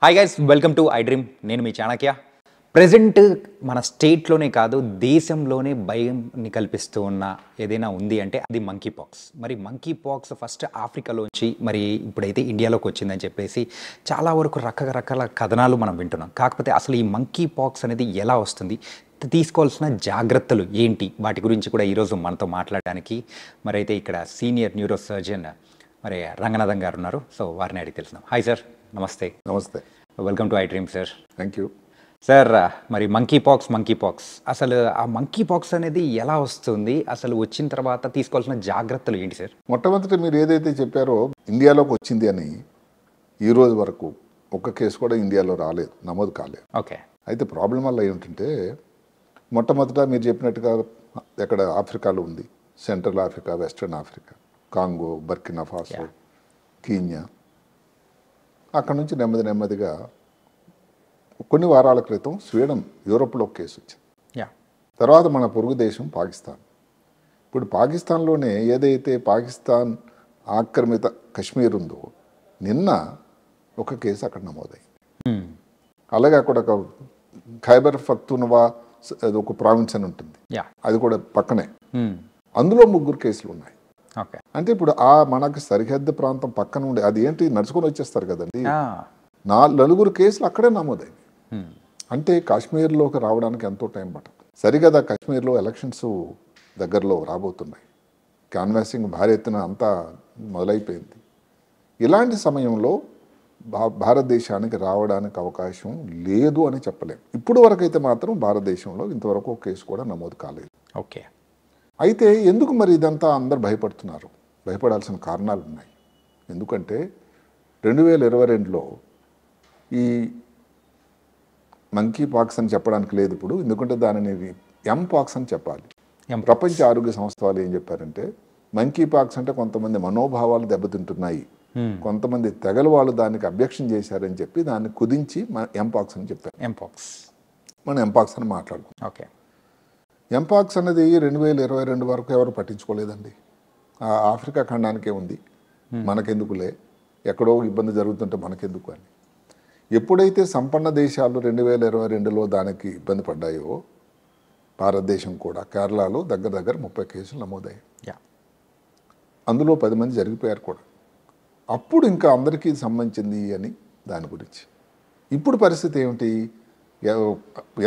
Hi guys, welcome to I dream. నేను మీ Chanakya. Present మన స్టేట్లోనే కాదు, దేశంలోనే భయంని కల్పిస్తూ ఉన్న ఏదైనా ఉంది అంటే అది మంకీ పాక్స్. మరి మంకీ పాక్స్ ఫస్ట్ ఆఫ్రికాలోంచి మరి ఇప్పుడైతే ఇండియాలోకి వచ్చిందని చెప్పేసి చాలా వరకు రకరకాల కథనాలు మనం వింటున్నాం. కాకపోతే అసలు ఈ మంకీ పాక్స్ అనేది ఎలా వస్తుంది, తీసుకోవాల్సిన జాగ్రత్తలు ఏంటి, వాటి గురించి కూడా ఈరోజు మనతో మాట్లాడడానికి మరి అయితే ఇక్కడ సీనియర్ న్యూరో సర్జన్ మరి రంగనాథన్ గారు ఉన్నారు. సో వారిని అడిగి తెలుసుకుందాం. హాయ్ సార్, నమస్తే. నమస్తే. Welcome to I dream sir. Thank you sir. మరి మంకీ పాక్స్ అసలు ఆ మంకీ పాక్స్ అనేది ఎలా వస్తుంది, అసలు వచ్చిన తర్వాత తీసుకోవాల్సిన జాగ్రత్తలు ఏంటి సార్? మొట్టమొదటి మీరు ఏదైతే చెప్పారో ఇండియాలోకి వచ్చింది అని ఈ రోజు వరకు ఒక్క కేసు కూడా ఇండియాలో రాలేదు, నమోదు కాలేదు. ఓకే. అయితే ప్రాబ్లం వల్ల ఏమిటంటే మొట్టమొదట మీరు చెప్పినట్టుగా ఎక్కడ ఆఫ్రికాలో ఉంది, central Africa, western Africa, Congo, Burkina Faso, కీన్యా. అక్కడ నుంచి నెమ్మదిగా కొన్ని వారాల క్రితం స్వీడన్, యూరోప్లో ఒక కేసు వచ్చింది. తర్వాత మన పొరుగు దేశం పాకిస్తాన్. ఇప్పుడు పాకిస్తాన్లోనే ఏదైతే పాకిస్తాన్ ఆక్రమిత కశ్మీర్ ఉందో నిన్న ఒక కేసు అక్కడ నమోదైంది. అలాగే అక్కడ ఒక ఖైబర్ పఖ్తూన్వా ఒక ప్రావిన్స్ అని ఉంటుంది, అది కూడా పక్కనే. అందులో 3 కేసులు ఉన్నాయి. అంటే ఇప్పుడు ఆ మనకి సరిహద్దు ప్రాంతం పక్కన ఉండే అది ఏంటి నడుచుకొని వచ్చేస్తారు కదండి. 4 కేసులు అక్కడే నమోదైంది. అంటే కాశ్మీర్లోకి రావడానికి ఎంతో టైం పట్టదు. సరిగదా కాశ్మీర్లో ఎలక్షన్స్ దగ్గరలో రాబోతున్నాయి, క్యాన్వాసింగ్ భారీ ఎత్తున అంతా మొదలైపోయింది. ఇలాంటి సమయంలో భారతదేశానికి రావడానికి అవకాశం లేదు అని చెప్పలేము. ఇప్పుడు వరకైతే మాత్రం భారతదేశంలో ఇంతవరకు ఒక కేసు కూడా నమోదు కాలేదు. ఓకే. అయితే ఎందుకు మరి ఇదంతా అందరు భయపడుతున్నారు? భయపడాల్సిన కారణాలు ఉన్నాయి. ఎందుకంటే 2022లో ఈ మంకీ పాక్స్ అని చెప్పడానికి లేదు ఇప్పుడు, ఎందుకంటే దానిని ఎంపాక్స్ అని చెప్పాలి. ప్రపంచ ఆరోగ్య సంస్థ వాళ్ళు ఏం చెప్పారంటే మంకీ పాక్స్ అంటే కొంతమంది మనోభావాలు దెబ్బతింటున్నాయి, కొంతమంది తెగలు వాళ్ళు దానికి అబ్జెక్షన్ చేశారని చెప్పి దాన్ని కుదించి ఎంపాక్స్ అని చెప్పారు. మనం ఎంపాక్స్ అని మాట్లాడుకుంటాం. ఓకే. ఎంపాక్స్ అనేది 2022 వరకు ఎవరు పట్టించుకోలేదండి. ఆఫ్రికా ఖండానికే ఉంది, మనకెందుకులే, ఎక్కడో ఇబ్బంది జరుగుతుంటే మనకెందుకు అని. ఎప్పుడైతే సంపన్న దేశాలు 2022లో దానికి ఇబ్బంది పడ్డాయో భారతదేశం కూడా కేరళలో దగ్గర 30 కేసులు నమోదయ్యాయి. అందులో 10 మంది జరిగిపోయారు కూడా. అప్పుడు ఇంకా అందరికీ సంబంధించింది అని దాని గురించి. ఇప్పుడు పరిస్థితి ఏమిటి?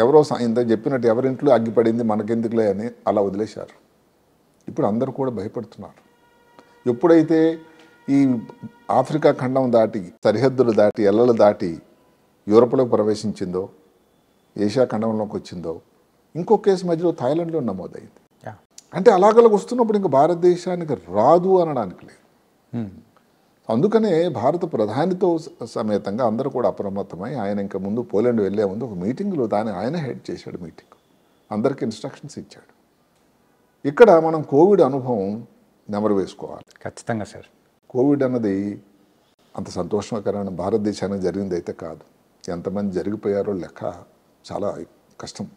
ఎవరో ఇంత చెప్పినట్టు ఎవరింట్లో అగ్గిపడింది మనకెందుకులే అని అలా వదిలేశారు. ఇప్పుడు అందరూ కూడా భయపడుతున్నారు. ఎప్పుడైతే ఈ ఆఫ్రికా ఖండం దాటి, సరిహద్దులు దాటి, ఎల్లలు దాటి యూరోప్లోకి ప్రవేశించిందో, ఏషియా ఖండంలోకి వచ్చిందో, ఇంకో కేసు మధ్యలో థాయిలాండ్లో నమోదైంది. అంటే అలాగలకు వస్తున్నప్పుడు ఇంకా భారతదేశానికి రాదు అనడానికి లేదు. అందుకనే భారత ప్రధానితో సమేతంగా అందరూ కూడా అప్రమత్తమై ఆయన ఇంకా ముందు పోలాండ్ వెళ్ళే ముందు ఒక మీటింగ్లో ఆయన హెడ్ చేశాడు మీటింగ్, అందరికీ ఇన్స్ట్రక్షన్స్ ఇచ్చాడు. ఇక్కడ మనం కోవిడ్ అనుభవం నెమరు వేసుకోవాలి. ఖచ్చితంగా సార్. కోవిడ్ అన్నది అంత సంతోషకరమైన భారతదేశానికి జరిగింది అయితే కాదు. ఎంతమంది జరిగిపోయారో లెక్క చాలా కష్టం.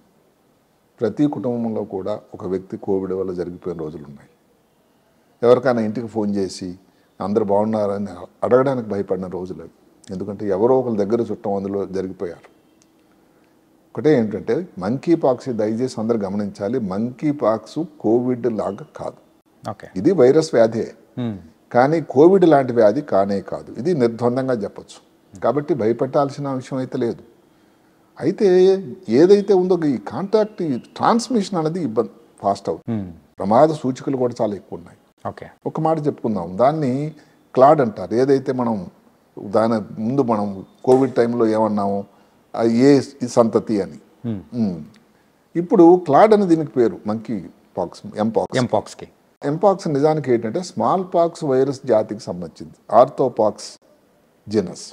ప్రతి కుటుంబంలో కూడా ఒక వ్యక్తి కోవిడ్ వల్ల జరిగిపోయిన రోజులు ఉన్నాయి. ఎవరికైనా ఇంటికి ఫోన్ చేసి అందరు బాగున్నారని అడగడానికి భయపడిన రోజులు అవి. ఎందుకంటే ఎవరో ఒకరి దగ్గర చుట్టం అందులో జరిగిపోయారు. ఒకటే ఏంటంటే మంకీ పాక్స్ దయచేసి అందరు గమనించాలి, మంకీ పాక్స్ కోవిడ్ లాగా కాదు. ఇది వైరస్ వ్యాధే, కానీ కోవిడ్ లాంటి వ్యాధి కానే కాదు. ఇది నిర్ద్వందంగా చెప్పచ్చు. కాబట్టి భయపెట్టాల్సిన విషయం అయితే లేదు. అయితే ఏదైతే ఉందో ఈ కాంటాక్ట్, ఈ ట్రాన్స్మిషన్ అనేది ఇబ్బంది ఫాస్ట్ అవుతుంది. ప్రమాద సూచికలు కూడా చాలా ఎక్కువ ఉన్నాయి. ఒక మాట చెప్పుకుందాం, దాన్ని క్లాడ్ అంటారు. ఏదైతే మనం దాని ముందు మనం కోవిడ్ టైంలో ఏమన్నాము, ఏ సంతతి అని. ఇప్పుడు క్లాడ్ అని దీనికి పేరు, మంకీ పాక్స్, ఎంపాక్స్ నిజానికి ఏంటంటే స్మాల్ పాక్స్ వైరస్ జాతికి సంబంధించింది, ఆర్థోపాక్స్ జెనస్.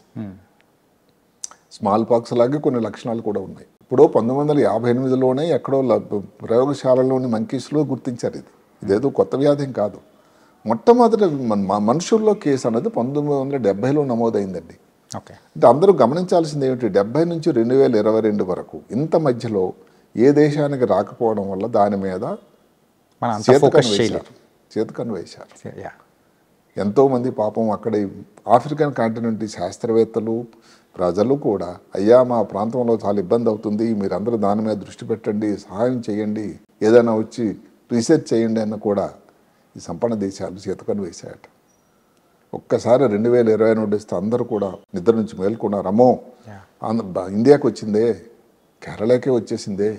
స్మాల్ పాక్స్ లాగే కొన్ని లక్షణాలు కూడా ఉన్నాయి. ఇప్పుడు 1958లోనే ఎక్కడో ప్రయోగశాలలోని మంకీస్లో గుర్తించారు. ఇదేదో కొత్త వ్యాధి కాదు. మొట్టమొదటి మనుషుల్లో కేసు అనేది 1970లో నమోదైందండి. అంటే అందరూ గమనించాల్సింది ఏమిటి, 70 నుంచి 2022 వరకు ఇంత మధ్యలో ఏ దేశానికి రాకపోవడం వల్ల దాని మీద చేతకన్ను వేశారు. ఎంతోమంది పాపం అక్కడ ఆఫ్రికన్ కాంటినెంట్ శాస్త్రవేత్తలు, ప్రజలు కూడా అయ్యా మా ప్రాంతంలో చాలా ఇబ్బంది అవుతుంది, మీరందరూ దాని మీద దృష్టి పెట్టండి, సహాయం చేయండి, ఏదైనా వచ్చి రీసెర్చ్ చేయండి అన్న కూడా ఈ సంపన్న దేశాలు చేతకని వేశాయట. ఒక్కసారి 2020 నుండి వస్తే అందరూ కూడా నిద్ర నుంచి మేల్కొన్నారు. అమ్మో ఇండియాకి వచ్చిందే, కేరళకే వచ్చేసిందే,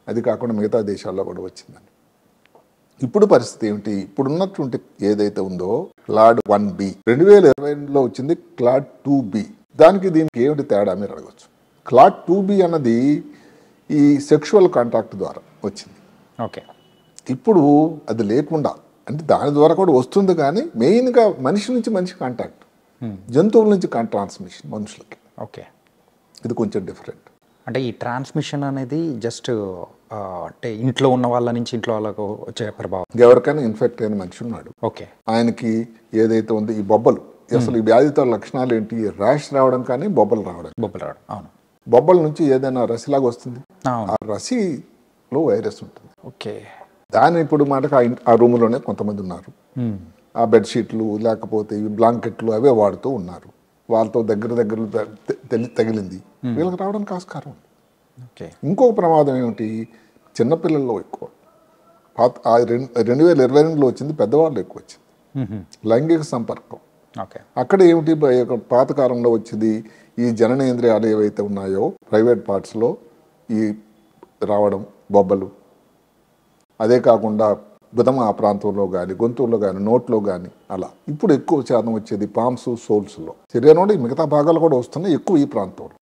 అది కాకుండా మిగతా దేశాల్లో కూడా వచ్చిందని. ఇప్పుడు పరిస్థితి ఏమిటి? ఇప్పుడున్నటువంటి ఏదైతే ఉందో క్లాడ్ 1B 2022లో వచ్చింది, క్లాడ్ 2B. దానికి దీనికి ఏమిటి తేడా మీరు అడగచ్చు. క్లాడ్ 2B అన్నది ఈ సెక్షువల్ కాంటాక్ట్ ద్వారా వచ్చింది. ఓకే, ఇప్పుడు అది లేకుండా, అంటే దాని ద్వారా కూడా వస్తుంది కానీ మెయిన్గా మనిషి నుంచి మనిషి కాంటాక్ట్, జంతువుల నుంచి ట్రాన్స్మిషన్ మనుషులకి. ఓకే, ఇది కొంచెం డిఫరెంట్. అంటే ఈ ట్రాన్స్మిషన్ అనేది జస్ట్ అంటే ఇంట్లో ఉన్న వాళ్ళ నుంచి ఇంట్లో వాళ్ళకు వచ్చే ప్రభావం. ఎవరికైనా ఇన్ఫెక్ట్ అయిన మనిషి ఉన్నాడు, ఓకే, ఆయనకి ఏదైతే ఉందో ఈ బొబ్బలు, అసలు ఈ వ్యాధితో లక్షణాలు ఏంటి? ర్యాష్ రావడం కానీ బొబ్బలు రావడం. అవును. బొబ్బల నుంచి ఏదైనా రసిలాగా వస్తుంది, అవును. ఆ రసిలో వైరస్ ఉంటుంది. ఓకే, దాని ఇప్పుడు మాటకు ఆ రూమ్లోనే కొంతమంది ఉన్నారు, ఆ బెడ్షీట్లు లేకపోతే ఈ బ్లాంకెట్లు అవే వాడుతూ ఉన్నారు, వాళ్ళతో దగ్గర తగిలింది, వీళ్ళకి రావడానికి ఆస్కారం ఉంది. ఓకే, ఇంకొక ప్రమాదం ఏమిటి? చిన్నపిల్లల్లో ఎక్కువ, 2022లో వచ్చింది, పెద్దవాళ్ళు ఎక్కువ వచ్చింది లైంగిక సంపర్కం. ఓకే, అక్కడ ఏమిటి? పాతకాలంలో వచ్చింది ఈ జననేంద్రియాలు ఏవైతే ఉన్నాయో ప్రైవేట్ పార్ట్స్లో ఈ రావడం బొబ్బలు, అదే కాకుండా బుధమ ఆ ప్రాంతంలో కానీ గొంతుల్లో కానీ నోట్లో కానీ అలా. ఇప్పుడు ఎక్కువ శాతం వచ్చేది పామ్స్, సోల్స్లో, శరీరంలో మిగతా భాగాలు కూడా వస్తున్నాయి, ఎక్కువ ఈ ప్రాంతంలో.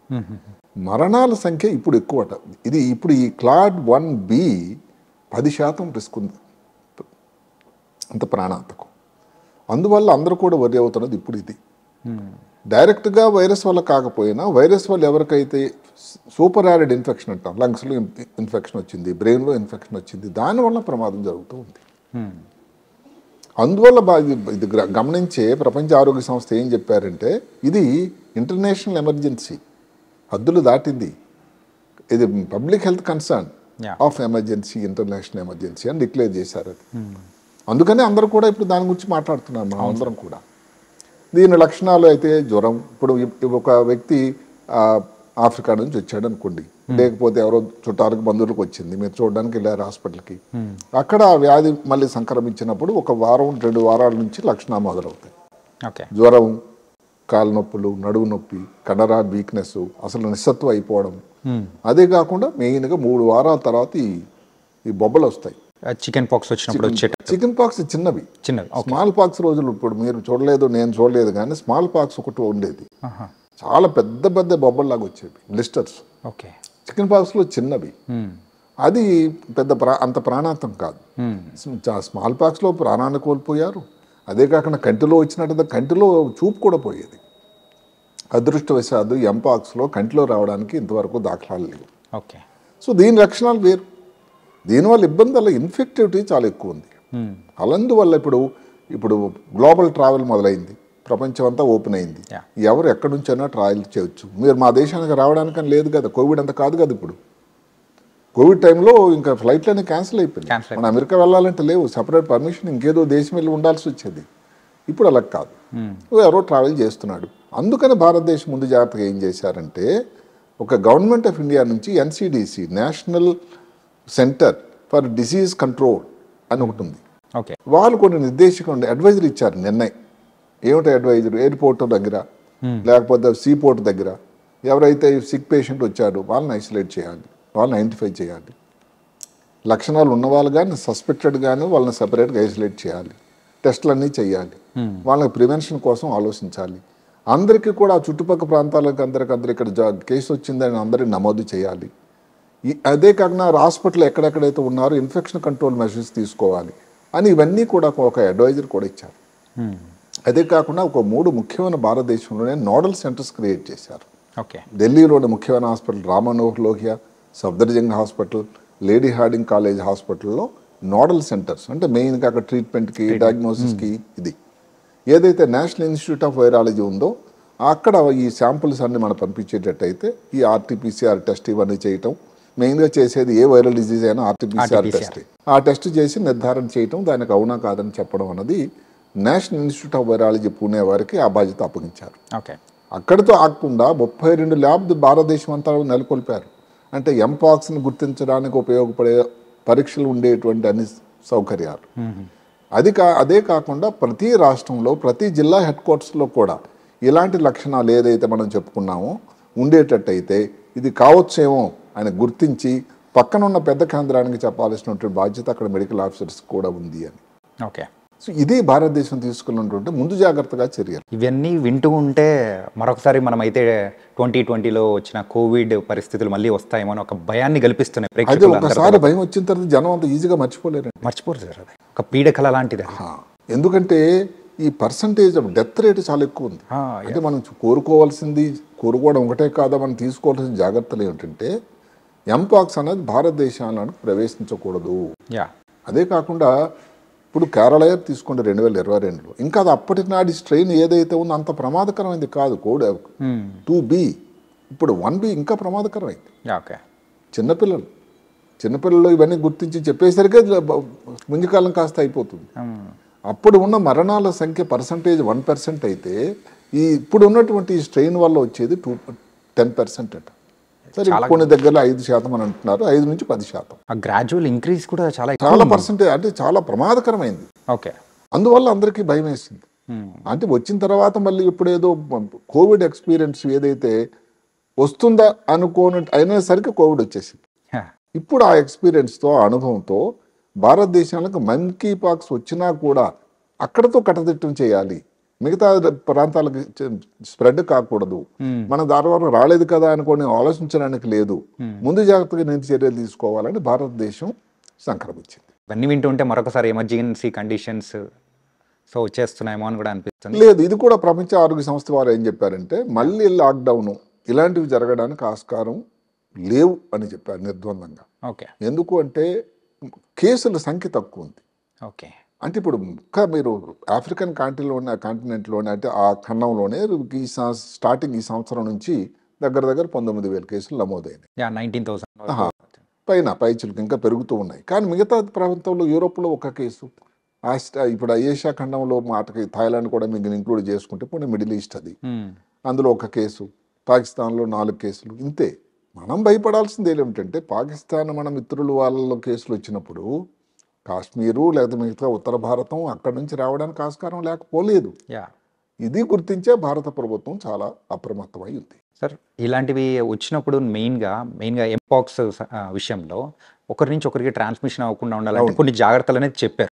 మరణాల సంఖ్య ఇప్పుడు ఎక్కువ. ఇది ఇప్పుడు ఈ క్లాడ్ 1B 10% రిస్క్ ఉంది, అంత ప్రాణాంతకం. అందువల్ల అందరూ కూడా వరి అవుతున్నది ఇప్పుడు ఇది. డైరెక్ట్గా వైరస్ వల్ల కాకపోయినా వైరస్ వల్ల ఎవరికైతే సూపర్ యారిడ్ ఇన్ఫెక్షన్ అంటాం, లంగ్స్లో ఇన్ఫెక్షన్ వచ్చింది, బ్రెయిన్లో ఇన్ఫెక్షన్ వచ్చింది, దానివల్ల ప్రమాదం జరుగుతూ ఉంది. అందువల్ల ఇది గమనించే ప్రపంచ ఆరోగ్య సంస్థ ఏం చెప్పారంటే ఇది ఇంటర్నేషనల్ ఎమర్జెన్సీ, హద్దులు దాటింది, ఇది public health concern of emergency, international emergency అని డిక్లేర్ చేశారు. అందుకనే అందరూ కూడా ఇప్పుడు దాని గురించి మాట్లాడుతున్నారు, మనం అందరం కూడా. దీని లక్షణాలు అయితే జ్వరం. ఇప్పుడు ఒక వ్యక్తి ఆఫ్రికా నుంచి వచ్చాడు అనుకోండి, లేకపోతే ఎవరో చుట్టాలకు బంధువులకు వచ్చింది, మీరు చూడడానికి వెళ్ళారు హాస్పిటల్కి, అక్కడ ఆ వ్యాధి మళ్ళీ సంక్రమించినప్పుడు 1 వారం 2 వారాల నుంచి లక్షణాలు మొదలవుతాయి. జ్వరం, కాళ్ళ నొప్పులు, నడువు నొప్పి, కండరాల వీక్నెస్, అసలు నిస్సత్వం అయిపోవడం. అదే కాకుండా మెయిన్గా 3 వారాల తర్వాత ఈ బొబ్బలు వస్తాయి. చికెన్ పాక్స్ వచ్చినప్పుడు చికెన్ పాక్స్ చిన్నవి, స్మాల్ పాక్స్ రోజులు ఇప్పుడు మీరు చూడలేదు, నేను చూడలేదు, కానీ స్మాల్ పాక్స్ ఒకటి ఉండేది, చాలా పెద్ద పెద్ద బొబ్బల్లాగా వచ్చేవి, బ్లిస్టర్స్. ఓకే, చికెన్ పాక్స్లో చిన్నవి, అది పెద్ద అంత ప్రాణాంతం కాదు. స్మాల్ పాక్స్లో ప్రాణాన్ని కోల్పోయారు. అదే కాకుండా కంటిలో వచ్చినట్టు కంటిలో చూపు కూడా పోయేది. అదృష్టవశాత్తు ఎంపాక్స్లో కంటిలో రావడానికి ఇంతవరకు దాఖలాలు లేవు. ఓకే, సో దీని లక్షణాలు వేరు. దీనివల్ల ఇబ్బంది వల్ల ఇన్ఫెక్టివిటీ చాలా ఎక్కువ ఉంది. అలాందువల్ల ఇప్పుడు గ్లోబల్ ట్రావెల్ మొదలైంది, ప్రపంచం అంతా ఓపెన్ అయింది, ఎవరు ఎక్కడి నుంచైనా ట్రావెల్ చేయొచ్చు. మీరు మా దేశానికి రావడానికని లేదు కదా, కోవిడ్ అంత కాదు కదా. ఇప్పుడు కోవిడ్ టైంలో ఇంకా ఫ్లైట్లన్నీ క్యాన్సిల్ అయిపోయింది, మన అమెరికా వెళ్ళాలంటే లేవు, సపరేట్ పర్మిషన్ ఇంకేదో దేశం వెళ్ళి ఉండాల్సి వచ్చేది. ఇప్పుడు అలా కాదు, ఎవరో ట్రావెల్ చేస్తున్నాడు. అందుకని భారతదేశం ముందు జాగ్రత్తగా ఏం చేశారంటే, ఒక గవర్నమెంట్ ఆఫ్ ఇండియా నుంచి NCDC national centre for disease control అని ఒకటి ఉంది. వాళ్ళు కొన్ని నిర్దేశికంగా అడ్వైజరీ ఇచ్చారు. నిర్ణయం ఏమిటి అడ్వైజరీ? ఎయిర్పోర్ట్ దగ్గర లేకపోతే సీ పోర్ట్ దగ్గర ఎవరైతే సిక్ పేషెంట్ వచ్చాడో వాళ్ళని ఐసోలేట్ చేయాలి, వాళ్ళని ఐడెంటిఫై చేయాలి. లక్షణాలు ఉన్నవాళ్ళు కానీ సస్పెక్టెడ్ కానీ వాళ్ళని సపరేట్గా ఐసోలేట్ చేయాలి, టెస్టులు అన్నీ చేయాలి, వాళ్ళకి ప్రివెన్షన్ కోసం ఆలోచించాలి. అందరికీ కూడా చుట్టుపక్కల ప్రాంతాలకు అందరూ ఇక్కడ కేసు వచ్చిందని అందరినీ నమోదు చేయాలి. అదే కాకుండా హాస్పిటల్ ఎక్కడెక్కడైతే ఉన్నారో ఇన్ఫెక్షన్ కంట్రోల్ మెజర్స్ తీసుకోవాలి అని ఇవన్నీ కూడా ఒక అడ్వైజర్ కూడా ఇచ్చారు. అదే కాకుండా ఒక 3 ముఖ్యమైన భారతదేశంలోనే నోడల్ సెంటర్స్ క్రియేట్ చేశారు. ఢిల్లీలోని ముఖ్యమైన hospital Ram Manohar Lohia, Safdarjung hospital, lady Hardinge college హాస్పిటల్లో నోడల్ సెంటర్స్, అంటే మెయిన్గా అక్కడ ట్రీట్మెంట్కి, డయాగ్నోసిస్కి. ఇది ఏదైతే నేషనల్ ఇన్స్టిట్యూట్ ఆఫ్ వైరాలజీ ఉందో అక్కడ ఈ శాంపుల్స్ అన్ని మనం పంపించేటట్టయితే ఈ RT-PCR టెస్ట్ ఇవన్నీ చేయటం, మెయిన్గా చేసేది ఏ వైరల్ డిజీజ్ అయినా RT-PCR టెస్ట్, ఆ టెస్ట్ చేసి నిర్ధారణ చేయటం, దానికి అవునా కాదని చెప్పడం అన్నది national institute of virology Pune వారికి ఆ బాధ్యత అప్పగించారు. అక్కడితో ఆగకుండా 32 ల్యాబ్లు భారతదేశం అంతా నెలకొల్పారు. అంటే ఎంపాక్స్ని గుర్తించడానికి ఉపయోగపడే పరీక్షలు ఉండేటువంటి అన్ని సౌకర్యాలు. అదే కాకుండా ప్రతి రాష్ట్రంలో ప్రతి జిల్లా హెడ్ క్వార్టర్స్లో కూడా ఇలాంటి లక్షణాలు ఏదైతే మనం చెప్పుకున్నామో ఉండేటట్టయితే ఇది కావచ్చేమో అని గుర్తించి పక్కన ఉన్న పెద్ద కేంద్రానికి చెప్పాల్సినటువంటి బాధ్యత అక్కడ మెడికల్ ఆఫీసర్స్ కూడా ఉంది అని. ఓకే. సో ఇది భారతదేశం తీసుకున్నటువంటి ముందు జాగ్రత్తగా చర్యలు. ఇవన్నీ వింటూ ఉంటే మరొకసారి మనమైతే 2020లో వచ్చిన కోవిడ్ పరిస్థితులు మళ్ళీ వస్తాయేమో అని ఒక భయాన్ని కల్పిస్తున్నాయి అదే ప్రేక్షకులందరూ. ఒకసారి భయం వచ్చిన తర్వాత జనం అంత ఈజీగా మర్చిపోలేరు. మర్చిపోరు సార్, అది ఒక పీడకల లాంటిది. ఎందుకంటే ఈ పర్సంటేజ్ ఆఫ్ డెత్ రేట్ చాలా ఎక్కువ ఉంది. అంటే మనం కోరుకోవడం ఒకటే కాదా, మనం తీసుకోవాల్సిన జాగ్రత్తలు ఏమిటంటే ఎంపాక్స్ అనేది భారతదేశాలను ప్రవేశించకూడదు. అదే కాకుండా ఇప్పుడు కేరళ తీసుకోండి 2022లో, ఇంకా అది అప్పటి నాటి స్ట్రెయిన్ ఏదైతే ఉందో అంత ప్రమాదకరమైంది కాదు కోడ్ 2B. ఇప్పుడు 1B ఇంకా ప్రమాదకరమైంది. చిన్నపిల్లలు ఇవన్నీ గుర్తించి చెప్పేసరికి ముందుకాలం కాస్త అయిపోతుంది. అప్పుడు ఉన్న మరణాల సంఖ్య పర్సంటేజ్ 1% అయితే ఇప్పుడు ఉన్నటువంటి స్ట్రెయిన్ వల్ల వచ్చేది 10% అట. సరే, కొన్ని దగ్గరలో 5% అని అంటున్నారు, 5 నుంచి 10%. గ్రాడ్యువల్ ఇంక్రీజ్ కూడా చాలా పర్సంటేజ్, అంటే చాలా ప్రమాదకరమైంది. ఓకే. అందువల్ల అందరికీ భయం వేసింది. అంటే వచ్చిన తర్వాత మళ్ళీ ఇప్పుడు ఏదో కోవిడ్ ఎక్స్పీరియన్స్ ఏదైతే వస్తుందా అయినా సరికి కోవిడ్ వచ్చేసింది. ఇప్పుడు ఆ ఎక్స్పీరియన్స్తో అనుభవంతో భారతదేశానికి మంకీ పాక్స్ వచ్చినా కూడా అక్కడతో కట్టదిట్టం చేయాలి, మిగతా ప్రాంతాలకు స్ప్రెడ్ కాకూడదు, మన దారి వరకు రాలేదు కదా అనుకోని ఆలోచించడానికి లేదు, ముందు జాగ్రత్తగా నేను చర్యలు తీసుకోవాలని భారతదేశం సంక్రమించింది. ఇవన్నీ వింటుంటే మరొకసారి ఎమర్జెన్సీ కండిషన్స్ సో వచ్చేస్తున్నాయేమో అని కూడా అనిపిస్తుంది. లేదు, ఇది కూడా ప్రపంచ ఆరోగ్య సంస్థ వారు ఏం చెప్పారంటే మళ్ళీ లాక్డౌన్ ఇలాంటివి జరగడానికి ఆస్కారం లేవు అని చెప్పారు నిర్ద్వందంగా. ఓకే. ఎందుకు అంటే కేసుల సంఖ్య తక్కువ ఉంది. ఓకే. అంటే ఇప్పుడు ఇంకా మీరు ఆఫ్రికన్ కాంటినెంట్లోనే అంటే ఆ ఖండంలోనే స్టార్టింగ్ ఈ సంవత్సరం నుంచి దగ్గర 19,000 కేసులు నమోదైనాయి. 19,000 పైచులకు ఇంకా పెరుగుతూ ఉన్నాయి. కానీ మిగతా ప్రాంతంలో యూరోప్లో ఒక కేసు, ఇప్పుడు ఏషియా ఖండంలో మాటకి థాయిలాండ్ కూడా మీకు ఇంక్లూడ్ చేసుకుంటే పోనీ మిడిల్ ఈస్ట్ అది, అందులో ఒక కేసు, పాకిస్తాన్లో 4 కేసులు, ఇంతే. మనం భయపడాల్సింది ఏమిటంటే పాకిస్తాన్ మన మిత్రులు వాళ్ళలో కేసులు వచ్చినప్పుడు కాశ్మీరు లేదా మిగతా ఉత్తర భారతం అక్కడి నుంచి రావడానికి ఆస్కారం లేకపోలేదు. ఇది గుర్తించే భారత ప్రభుత్వం చాలా అప్రమత్తమై ఉంది. సార్, ఇలాంటివి వచ్చినప్పుడు మెయిన్గా ఎంపాక్స్ విషయంలో ఒకరి నుంచి ఒకరికి ట్రాన్స్మిషన్ అవ్వకుండా ఉండాలంటే కొన్ని జాగ్రత్తలు అనేది చెప్పారు.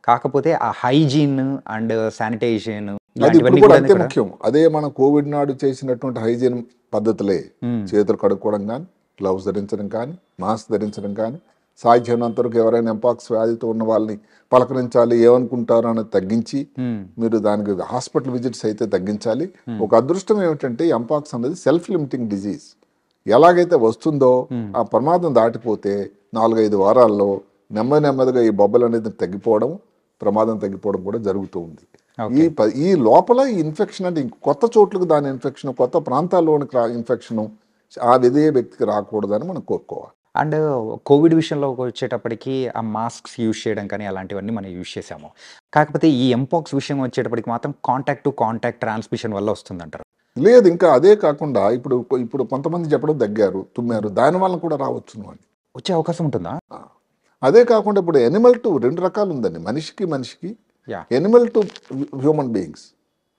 కాకపోతే ఆ హైజీన్ అండ్ శానిటైజేషన్ అంతే ముఖ్యం. అదే మన కోవిడ్ నాడు చేసినటువంటి హైజీన్ పద్ధతులే, చేతులు కడుక్కోవడం కానీ, గ్లౌస్ ధరించడం కానీ, మాస్క్ ధరించడం కానీ, సాధ్యమైనంత వరకు ఎవరైనా ఎంపాక్స్ వ్యాధితో ఉన్న వాళ్ళని పలకరించాలి, ఏమనుకుంటారో అనేది తగ్గించి మీరు దానికి హాస్పిటల్ విజిట్స్ అయితే తగ్గించాలి. ఒక అదృష్టం ఏమిటంటే ఎంపాక్స్ అనేది సెల్ఫ్ లిమిటింగ్ డిజీజ్. ఎలాగైతే వస్తుందో ఆ ప్రమాదం దాటిపోతే 4-5 వారాల్లో నెమ్మదిగా ఈ బొబ్బలు అనేది తగ్గిపోవడం, ప్రమాదం తగ్గిపోవడం కూడా జరుగుతూ ఉంది. ఈ లోపల ఈ ఇన్ఫెక్షన్ అంటే కొత్త చోట్లకు దాని ఇన్ఫెక్షన్, కొత్త ప్రాంతాల్లోని ఇన్ఫెక్షన్ ఆ విధే వ్యక్తికి రాకూడదని మనం కోరుకోవాలి. అండ్ కోవిడ్ విషయంలో వచ్చేటప్పటికి ఆ మాస్క్స్ యూజ్ చేయడం కానీ అలాంటివన్నీ మనం యూజ్ చేసాము. కాకపోతే ఈ ఎంపాక్స్ విషయం వచ్చేటప్పటికి మాత్రం కాంటాక్ట్ టు కాంటాక్ట్ ట్రాన్స్మిషన్ వల్ల వస్తుందంటారు. లేదు, ఇంకా అదే కాకుండా ఇప్పుడు కొంతమంది చెప్పడం తగ్గారు, తుమ్మారు, దానివల్ల కూడా రావచ్చు అని వచ్చే అవకాశం ఉంటుందా? అదే కాకుండా ఇప్పుడు ఎనిమల్ టు 2 రకాలు ఉందండి, మనిషికి ఎనిమల్ టు హ్యూమన్ బీయింగ్స్,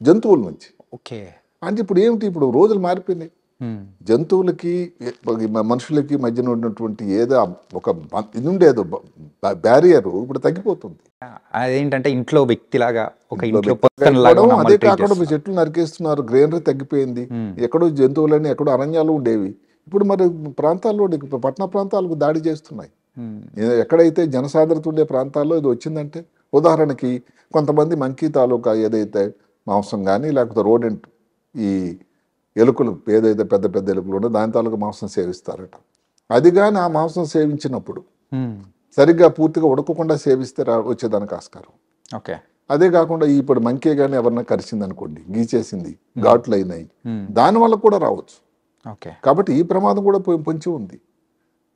జంతువుల నుంచి. ఓకే. అంటే ఇప్పుడు ఏమిటి, ఇప్పుడు రోజులు మారిపోయినాయి. జంతువులకి మనుషులకి మధ్యన ఉన్నటువంటి ఏదో ఒక ఇది ఉండేదో బ్యారియర్ ఇప్పుడు తగ్గిపోతుంది. అదేంటంటే ఇంట్లో వ్యక్తిలాగా అదే కాకుండా మీ చెట్లు నరికేస్తున్నారు, గ్రీనరీ తగ్గిపోయింది, ఎక్కడో జంతువులని ఎక్కడో అరణ్యాలు ఉండేవి, ఇప్పుడు మరి ప్రాంతాల్లో పట్టణ ప్రాంతాలకు దాడి చేస్తున్నాయి. ఎక్కడైతే జనసాంద్రత ఉండే ప్రాంతాల్లో ఇది వచ్చిందంటే, ఉదాహరణకి కొంతమంది మంకీ తాలూకా ఏదైతే మాంసం కానీ లేకపోతే రోడెంట్ ఈ ఎలుకలు ఏదైతే పెద్ద ఎలుకలు ఉండో దాని తాలూకా మాంసం సేవిస్తారట. అది కానీ ఆ మాంసం సేవించినప్పుడు సరిగ్గా పూర్తిగా ఉడకకుండా సేవిస్తే వచ్చేదానికి ఆస్కారం. ఓకే. అదే కాకుండా ఇప్పుడు మంకీ కానీ ఎవరన్నా కరిచింది అనుకోండి, గీచేసింది, ఘాట్లు అయినాయి, దానివల్ల కూడా రావచ్చు. ఓకే. కాబట్టి ఈ ప్రమాదం కూడా పొంచి ఉంది.